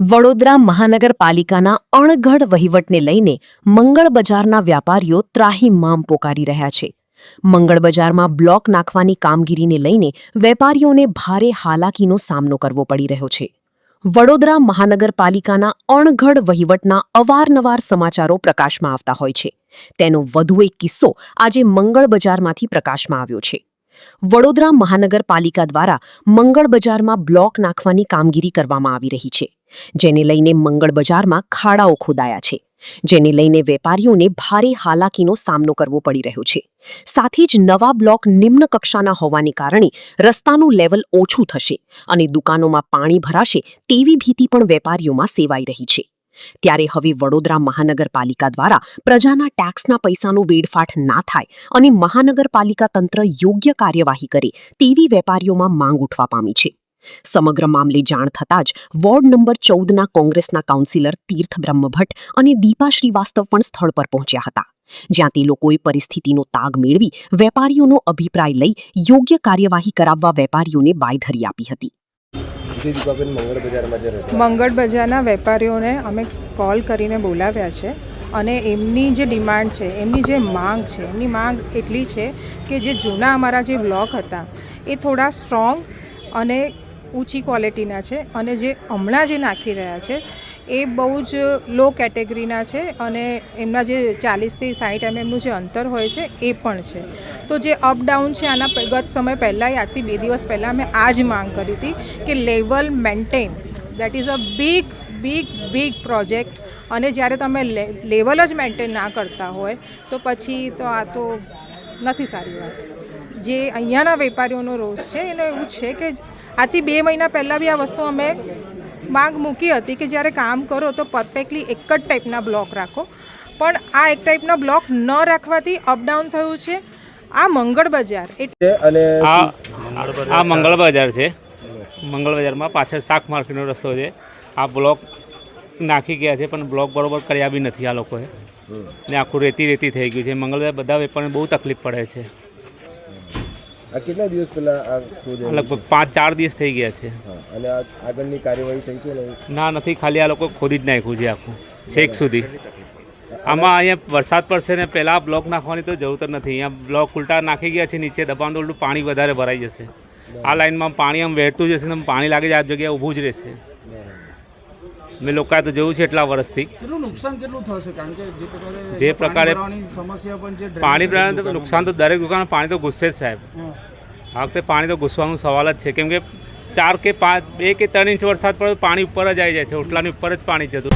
વડોદરા મહાનગરપાલિકાના અણઘડ વહીવટને લઈને મંગળ બજારના વ્યાપારીઓ ત્રાહિમામ પોકારી રહ્યા છે. મંગળ બજારમાં બ્લોક નાખવાની કામગીરીને લઈને વેપારીઓને ભારે હાલાકીનો સામનો કરવો પડી રહ્યો છે. વડોદરા મહાનગરપાલિકાના અણઘડ વહીવટના અવારનવાર સમાચારો પ્રકાશમાં આવતા હોય છે. તેનો વધુ એક કિસ્સો આજે મંગળ બજારમાંથી પ્રકાશમાં આવ્યો છે. વડોદરા મહાનગરપાલિકા દ્વારા મંગળ બજારમાં બ્લોક નાખવાની કામગીરી કરવામાં આવી રહી છે, જેને લઈને મંગળ બજારમાં ખાડાઓ ખોદાયા છે, જેને લઈને વેપારીઓને ભારે હાલાકીનો સામનો કરવો પડી રહ્યો છે. સાથે જ નવા બ્લોક નિમ્ન કક્ષાના હોવાને કારણે રસ્તાનું લેવલ ઓછું થશે અને દુકાનોમાં પાણી ભરાશે તેવી ભીતિ પણ વેપારીઓમાં સેવાઈ રહી છે. ત્યારે હવે વડોદરા મહાનગરપાલિકા દ્વારા પ્રજાના ટેક્સના પૈસાનો વેડફાટ ના થાય અને મહાનગરપાલિકા તંત્ર યોગ્ય કાર્યવાહી કરે તેવી વેપારીઓમાં માંગ ઉઠવા પામી છે. સમગ્ર મામલે જાણ થતાં જ વોર્ડ નંબર 14ના કોંગ્રેસના કાઉન્સિલર તીર્થ બ્રહ્મભટ્ટ અને દીપા શ્રીવાસ્તવ પણ સ્થળ પર પહોંચ્યા હતા, જ્યાં તે લોકોએ પરિસ્થિતિનો તાગ મેળવી વેપારીઓનો અભિપ્રાય લઈ યોગ્ય કાર્યવાહી કરાવવા વેપારીઓને બાંયધરી આપી હતી. મંગળ બજારના વેપારીઓને અમે કોલ કરીને બોલાવ્યા છે અને એમની જે ડિમાન્ડ છે, એમની જે માંગ છે, એમની માંગ એટલી છે કે જે જૂના અમારા જે બ્લોક હતા એ થોડા સ્ટ્રોંગ અને ઊંચી ક્વોલિટીના છે અને જે હમણાં જે નાખી રહ્યા છે એ બહુ જ લો કેટેગરીના છે અને એમના જે 40થી 60 એમએમનું જે અંતર હોય છે એ પણ છે. તો જે અપડાઉન છે આના ગત સમય પહેલાં, આજથી 2 દિવસ પહેલાં અમે આ જ માંગ કરી હતી કે level maintain, that is a big project, અને જ્યારે તમે લેવલ જ મેન્ટેન ના કરતા હોય તો પછી તો આ તો નથી સારી વાત. જે અહીંયાના વેપારીઓનો રોષ છે એનો એવું છે કે આથી 2 મહિના પહેલાં બી આ વસ્તુ અમે માંગ મૂકી હતી કે જ્યારે કામ કરો તો પરફેક્ટલી એક જ ટાઈપના બ્લોક રાખો, પણ આ એક ટાઈપના બ્લોક ન રાખવાથી અપડાઉન થયું છે. આ મંગળ બજાર અને આ મંગળ બજાર છે. મંગળ બજારમાં પાછળ શાક માર્કેટનો રસ્તો છે. આ બ્લોક નાખી ગયા છે પણ બ્લોક બરોબર કર્યા બી નથી આ લોકોએ, ને આખું રેતી થઈ ગયું છે. મંગળ બજાર બધા વેપારીને બહુ તકલીફ પડે છે. આ કેટલા દિવસ પહેલા આ લગભગ 5-4 દિવસ થઈ ગયા છે. અને આગળની કાર્યવાહી થઈ છે ને? ના, નથી. ખાલી આ લોકો ખોદી જ નાખ્યું છે આખું છેક સુધી. આમાં અહીંયા વરસાદ પડશે ને પહેલાં બ્લોક નાખવાની તો જરૂર નથી. અહીંયા બ્લોક ઉલટા નાખી ગયા છે, નીચે દબાણ તો ઉલટું પાણી વધારે ભરાઈ જશે. આ લાઈનમાં પાણી આમ વહેતું જશે ને પાણી લાગે છે આ જગ્યાએ ઊભું જ રહેશે. મેં લોકોએ તો જોયું છે એટલા વર્ષથી. નુકસાન કેટલું થશે? કારણ કે જે પ્રકારે સમસ્યા પણ છે, પાણી નુકસાન તો દરેક દુકાન પાણી તો ઘૂસશે જ સાહેબ. આ વખતે પાણી તો ઘૂસવાનો સવાલ જ છે, કેમ કે 4 કે 5, 2 કે 3 ઇંચ વરસાદ પડે પાણી ઉપર જ આવી જાય છે. ઓટલાની ઉપર જ પાણી જતું.